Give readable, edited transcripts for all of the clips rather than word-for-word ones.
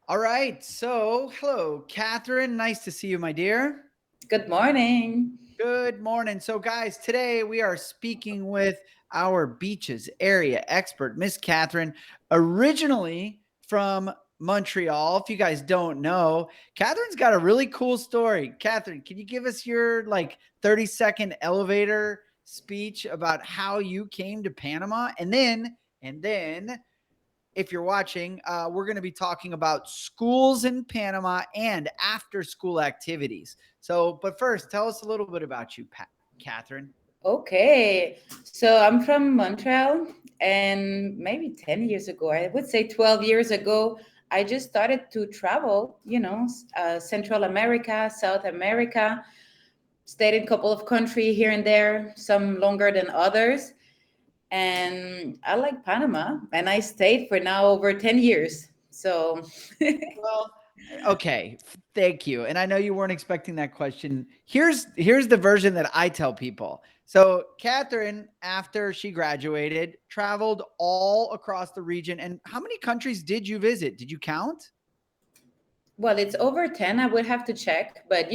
All right. So, hello, Catherine. Nice to see you, my dear. Good morning. Good morning. So, guys, today we are speaking with our beaches area expert, Miss Catherine, originally from Montreal. If you guys don't know, Catherine's got a really cool story. Catherine, can you give us your 30-second elevator speech about how you came to Panama? And then if you're watching, we're going to be talking about schools in Panama and after school activities. So, but first, tell us a little bit about you, Catherine. Okay, so I'm from Montreal, and maybe 10 years ago, I would say 12 years ago, I just started to travel, Central America, South America, stayed in a couple of countries here and there, some longer than others. And I like Panama, and I stayed for now over 10 years. So, Well, okay, thank you. And I know you weren't expecting that question. Here's the version that I tell people. So, Catherine, after she graduated, traveled all across the region. And how many countries did you visit? Did you count? well, it's over 10. I would have to check, but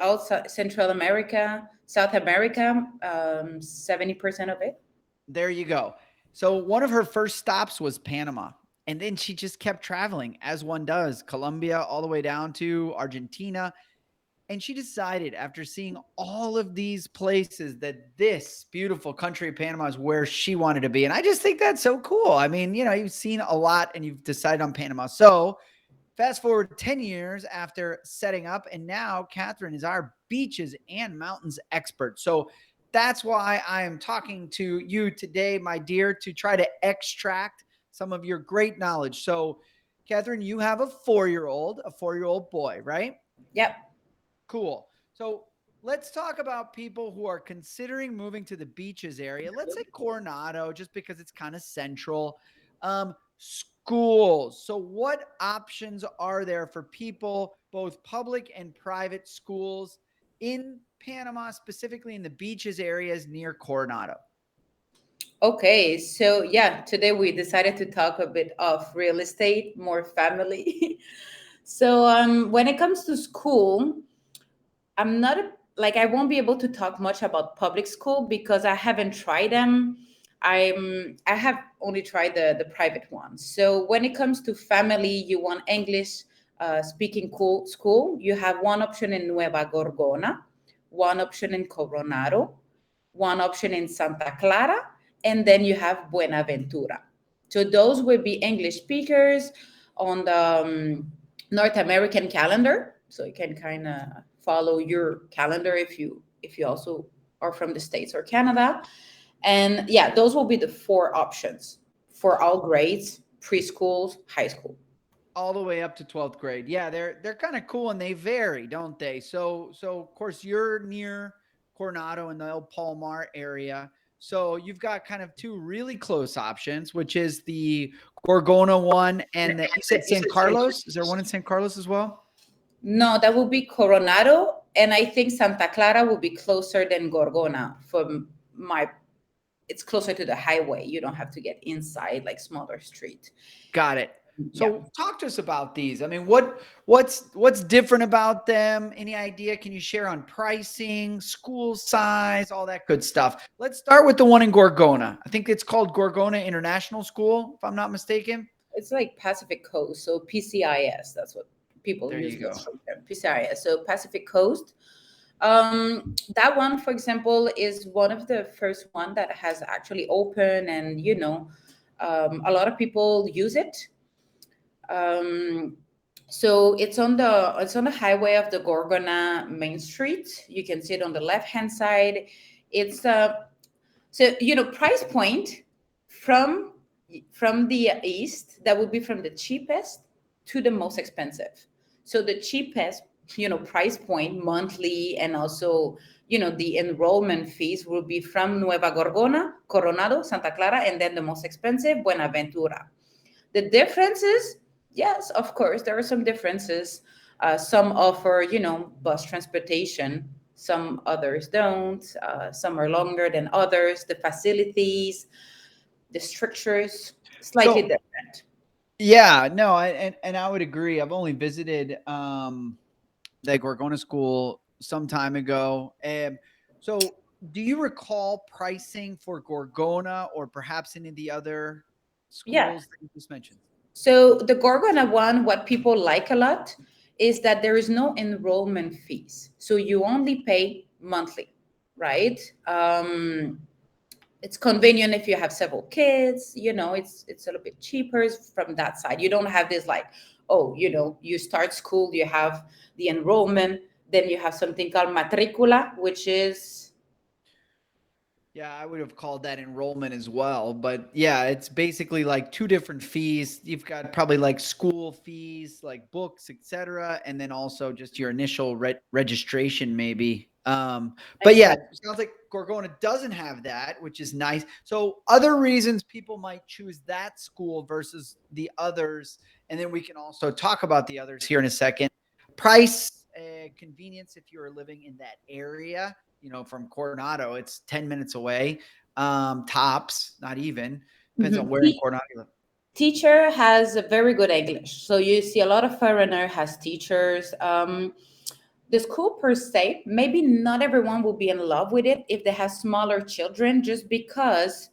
all Central America, South America, 70% of it. There you go. So one of her first stops was Panama. And then she just kept traveling as one does, Colombia all the way down to Argentina. And she decided after seeing all of these places that this beautiful country of Panama is where she wanted to be. And I just think that's so cool. I mean, you've seen a lot and you've decided on Panama. So fast forward 10 years after setting up, and now Catherine is our beaches and mountains expert. So that's why I am talking to you today, my dear, to try to extract some of your great knowledge. So, Catherine, you have a 4-year-old boy, right? Yep. Cool. So let's talk about people who are considering moving to the beaches area. Let's say Coronado, just because it's kind of central. Schools. So, what options are there for people, both public and private schools in Panama, specifically in the beaches areas near Coronado? Okay, so yeah, today we decided to talk a bit of real estate, more family. When it comes to school, I'm not like I won't be able to talk much about public school because I haven't tried them. I have only tried the private ones. So when it comes to family, you want English speaking school. You have one option in Nueva Gorgona, one option in Coronado, one option in Santa Clara, and then you have Buenaventura. So those will be English speakers on the North American calendar. So you can kind of follow your calendar if you also are from the States or Canada. And yeah, those will be the four options for all grades, preschools, high school. All the way up to 12th grade. Yeah, they're kind of cool and they vary, don't they? So of course you're near Coronado in the El Palmar area. So you've got kind of two really close options, which is the Gorgona one and you said San Carlos. Is there one in San Carlos as well? No, that will be Coronado, and I think Santa Clara will be closer than Gorgona. My, it's closer to the highway. You don't have to get inside like smaller street. Got it. Yeah. So talk to us about these. I mean, what's different about them? Any idea? Can you share on pricing, school size, all that good stuff? Let's start with the one in Gorgona. I think it's called Gorgona International School, if I'm not mistaken. It's like Pacific Coast, so PCIS. That's what people There use you go. this program. PCIS, so Pacific Coast. That one, for example, is one of the first one that has actually open, and a lot of people use it. Um, so it's on the highway of the Gorgona Main Street. You can see it on the left hand side. It's price point from from the east, that would be from the cheapest to the most expensive. So the cheapest, price point monthly, and also, the enrollment fees will be from Nueva Gorgona, Coronado, Santa Clara, and then the most expensive, Buenaventura. The differences, yes, of course, there are some differences. Some offer, bus transportation. Some others don't. Some are longer than others. The facilities, the structures, slightly So different. Yeah, no, and I would agree. I've only visited the Gorgona school some time ago. So do you recall pricing for Gorgona or perhaps any of the other Yeah. schools that you just mentioned? So the Gorgona one, what people like a lot is that there is no enrollment fees. So you only pay monthly, right? It's convenient if you have several kids, it's a little bit cheaper from that side. You don't have this like, oh, you start school, you have the enrollment, then you have something called matricula, which is Yeah, I would have called that enrollment as well. But yeah, it's basically like two different fees. You've got probably like school fees, like books, etc., and then also just your initial registration, maybe. But yeah, exact. it sounds like Gorgona doesn't have that, which is nice. So other reasons people might choose that school versus the others, and then we can also talk about the others here in a second. Price, convenience if you're living in that area, from Coronado, it's 10 minutes away. Tops, not even. Depends on Mhm. where in Coronado you live. Teacher has a very good English. So you see a lot of foreigner has teachers. The school per se, maybe not everyone will be in love with it if they have smaller children, just because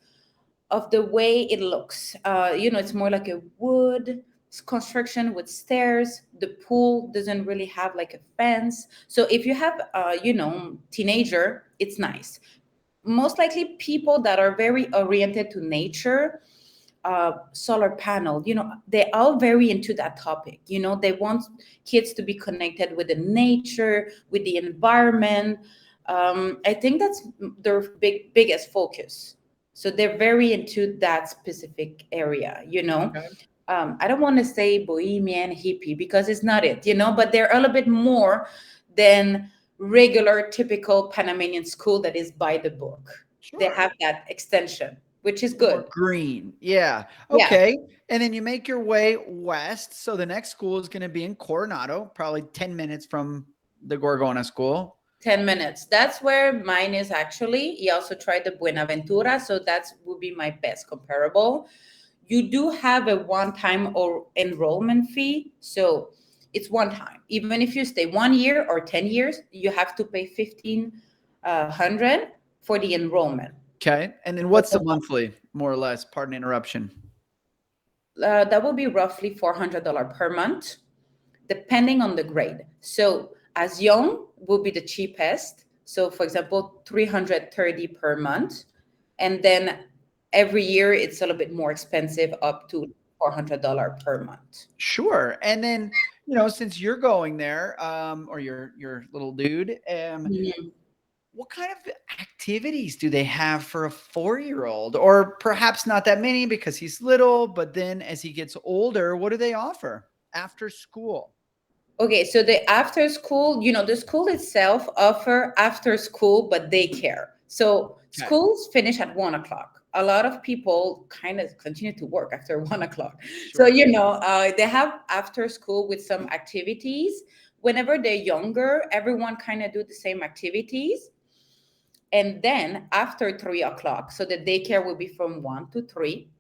of the way it looks. It's more like a wood construction with stairs. The pool doesn't really have like a fence. So if you have, teenager, it's nice. Most likely people that are very oriented to nature, solar panel, they're all very into that topic. They want kids to be connected with the nature, with the environment. I think that's their biggest focus. So they're very into that specific area. Okay. I don't want to say bohemian hippie because it's not it, but they're a little bit more than regular typical Panamanian school that is by the book. They Sure. have that extension, which is More good. green. Yeah. Yeah, Okay. And then you make your way west. So the next school is going to be in Coronado, probably 10 minutes from the Gorgona school. 10 minutes. That's where mine is actually. He also tried the Buenaventura, so that would be my best comparable. You do have a one-time or enrollment fee, so it's one time. Even if you stay 1 year or 10 years, you have to pay 1,500 for the enrollment. Okay. And then what's the monthly, more or less? Pardon interruption. That will be roughly $400 per month, depending on the grade. So as young will be the cheapest. So for example, 330 per month. And then every year it's a little bit more expensive, up to $400 per month. Sure. And then, since you're going there, or your little dude, Mhm. what kind of activities do they have for a 4-year-old? Or perhaps not that many because he's little, but then as he gets older, what do they offer after school? Okay, so the after school, the school itself offer after school, but daycare. So Okay. schools finish at 1 o'clock. A lot of people kind of continue to work after 1 o'clock. So, Sure. they have after school with some activities. Whenever they're younger, everyone kind of do the same activities. And then after 3 o'clock, so the daycare will be from 1 to 3.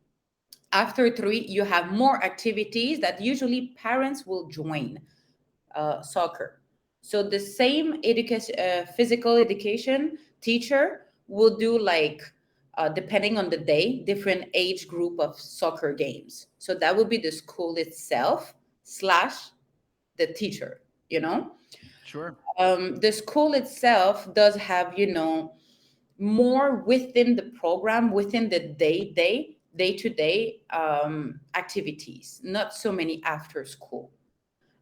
After 3, you have more activities that usually parents will join, soccer. So the same education, physical education teacher will do like, depending on the day, different age group of soccer games. So that would be the school itself slash the teacher. You know, Sure. the school itself does have, more within the program, within the day to day activities. Not so many after school.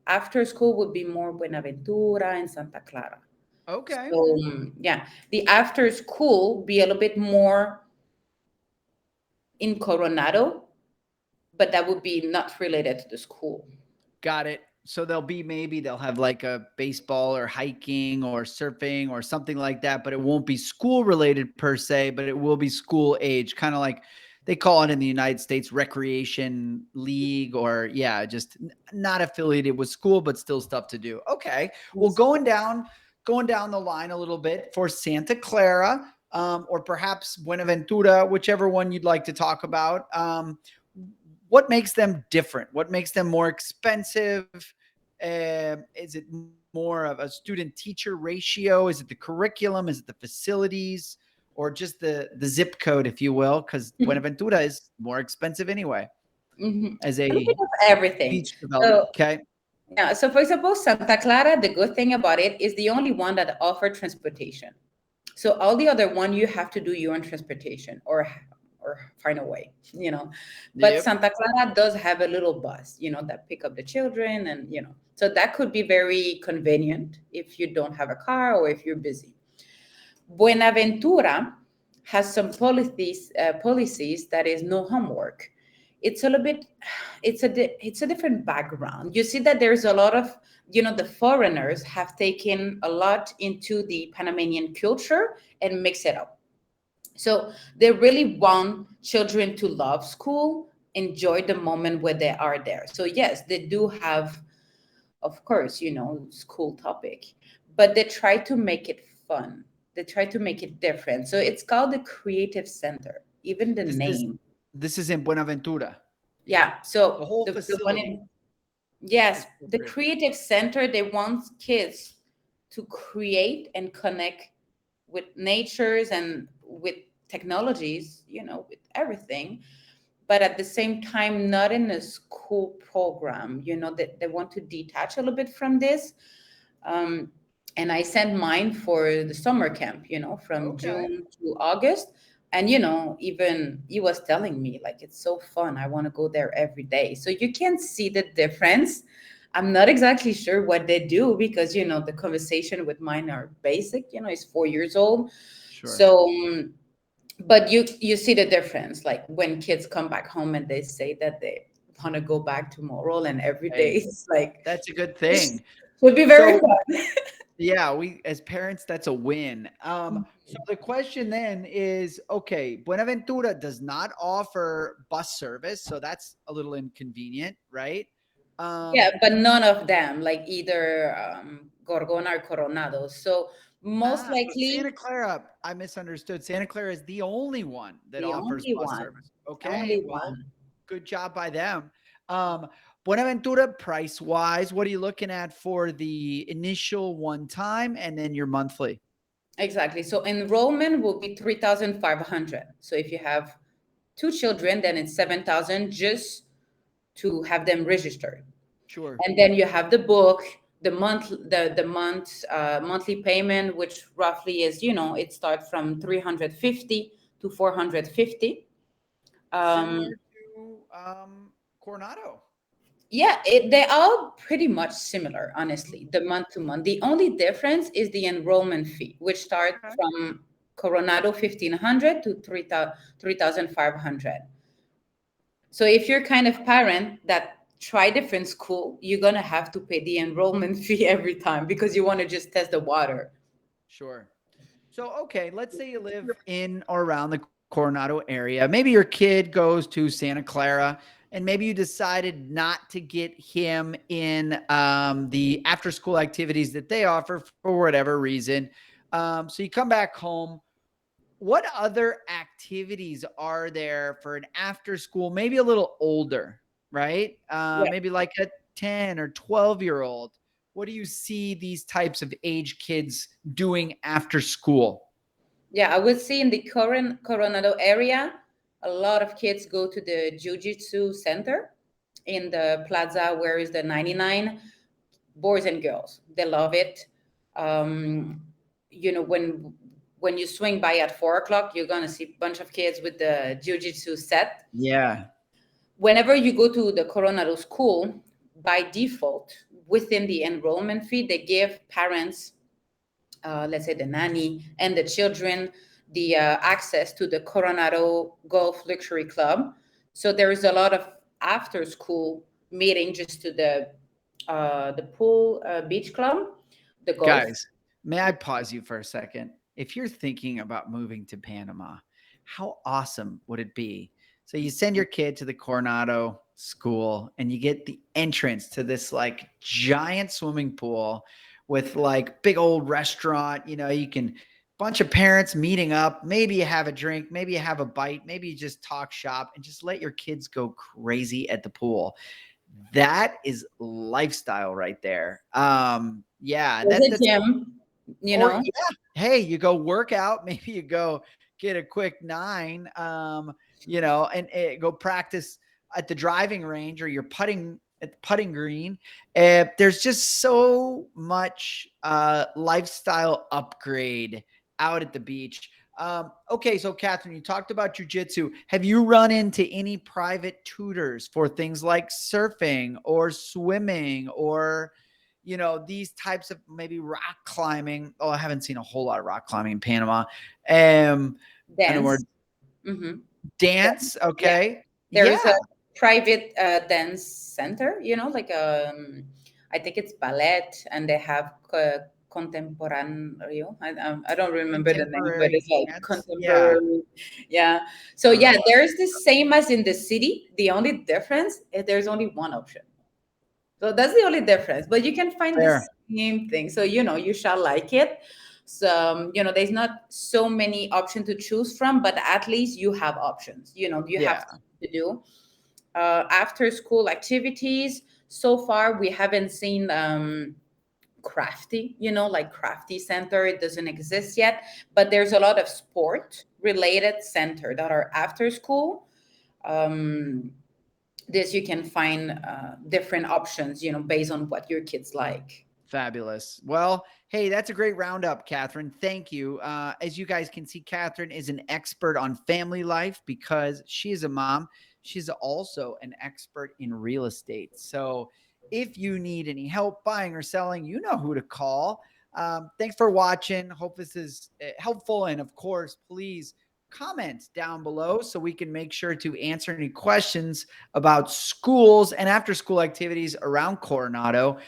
After school would be more Buenaventura and Santa Clara. Okay. So yeah, the after school be a little bit more in Coronado, but that would be not related to the school. Got it. So they'll have like a baseball or hiking or surfing or something like that, but it won't be school related per se, but it will be school age, kind of like they call it in the United States recreation league, or yeah, just not affiliated with school, but still stuff to do. Okay. Well, Yes. going down the line a little bit for Santa Clara, or perhaps Buenaventura, whichever one you'd like to talk about. what makes them different? What makes them more expensive? Is it more of a student teacher ratio? Is it the curriculum? Is it the facilities? Or just the zip code, if you will? Because Buenaventura is more expensive anyway as A little bit a of everything. beach development. So Okay. yeah, so for example, Santa Clara, the good thing about it is the only one that offer transportation. So all the other one, you have to do your own transportation or find a way, you know. But Yep. Santa Clara does have a little bus, that pick up the children, and so that could be very convenient if you don't have a car or if you're busy. Buenaventura has some policies that is no homework. It's a little bit, it's a different background. You see that there's a lot of, the foreigners have taken a lot into the Panamanian culture and mix it up. So they really want children to love school, enjoy the moment where they are there. So yes, they do have, of course, school topic, but they try to make it fun. They try to make it different. So it's called the Creative Center, even the This is name. this is in Buenaventura. Yeah. The So whole the one facility in, yes, is the corporate. Creative Center, they want kids to create and connect with natures and with technologies, with everything, but at the same time, not in a school program, that they want to detach a little bit from this. Um, and I sent mine for the summer camp, from Okay. June to August. And, even he was telling me, like, it's so fun. I want to go there every day. So you can see the difference. I'm not exactly sure what they do because, the conversation with mine are basic, he's 4 years old. Sure. So, but you see the difference, like when kids come back home and they say that they want to go back tomorrow and every day Hey, it's like, that's a good this thing. would be very So fun. yeah, we as parents, that's a win. So the question then is, okay, Buenaventura does not offer bus service, so that's a little inconvenient, right? Yeah, Um, but none of them, like either Gorgona or Coronado. So most so Santa likely Clara, I misunderstood. Santa Clara is the only one that the offers only bus one, service. Okay, only well, one. good job by them. Buenaventura, price wise, what are you looking at for the initial one time and then your monthly? Exactly. So enrollment will be 3,500. So if you have two children, then it's 7,000 just to have them registered. Sure. And then you have the book, the monthly payment, which roughly is, it starts from 350 to 450. Similar Um, to Coronado. yeah, they all pretty much similar, honestly, the month to month. The only difference is the enrollment fee, which starts Okay. from Coronado 1,500 to 3,500. So if you're kind of parent that try different school, you're gonna have to pay the enrollment fee every time because you want to just test the water. Sure. So, okay, let's say you live in or around the Coronado area. Maybe your kid goes to Santa Clara, and maybe you decided not to get him in the after school activities that they offer for whatever reason. So you come back home. What other activities are there for an after school, maybe a little older, right? Yeah. Maybe like a 10 or 12-year-old. What do you see these types of age kids doing after school? Yeah, I would say in the Coronado area, a lot of kids go to the Jiu-Jitsu center in the plaza where is the 99, boys and girls. They love it. Um, when you swing by at 4 o'clock, you're gonna see a bunch of kids with the Jiu-Jitsu set. Yeah. Whenever you go to the Coronado school, by default, within the enrollment fee, they give parents, let's say the nanny and the children, the access to the Coronado Golf Luxury Club. So there is a lot of after school meeting just to the pool beach club, the golf. Guys, may I pause you for a second? If you're thinking about moving to Panama, how awesome would it be? So you send your kid to the Coronado school and you get the entrance to this like giant swimming pool with like big old restaurant. You know, you can bunch of parents meeting up. Maybe you have a drink, maybe you have a bite, maybe you just talk shop and just let your kids go crazy at the pool. That is lifestyle right there. Yeah, There's a that's gym, or yeah, hey, you go work out, maybe you go get a quick 9, and go practice at the driving range or you're putting at the putting green. There's just so much lifestyle upgrade out at the beach. Okay, so Catherine, you talked about jujitsu. Have you run into any private tutors for things like surfing or swimming or these types of maybe rock climbing? Oh, I haven't seen a whole lot of rock climbing in Panama. I know where dance. Mm-hmm. dance. Yeah, Okay. there is a Yeah. private dance center. Like I think it's ballet, and they have contemporáneo. I don't remember the name, but Contemporary it's like dance. Yeah. contemporary. Yeah. So yeah, there's the same as in the city. The only difference is there's only one option. So that's the only difference. But you can find the Fair. same thing. So you shall like it. So there's not so many options to choose from, but at least you have options. You have Yeah. something to do. After school activities, so far we haven't seen crafty, like crafty center. It doesn't exist yet, but there's a lot of sport related center that are after school. Um, this you can find different options, based on what your kids like. Fabulous. Well, hey, that's a great roundup, Catherine. Thank you. As you guys can see, Catherine is an expert on family life because she is a mom. She's also an expert in real estate. So if you need any help buying or selling, you know who to call. Thanks for watching. Hope this is helpful. And of course, please comment down below so we can make sure to answer any questions about schools and after school activities around Coronado.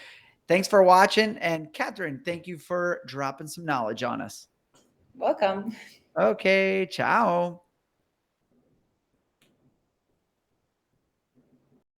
Thanks for watching. And Catherine, thank you for dropping some knowledge on us. Welcome. Okay, ciao.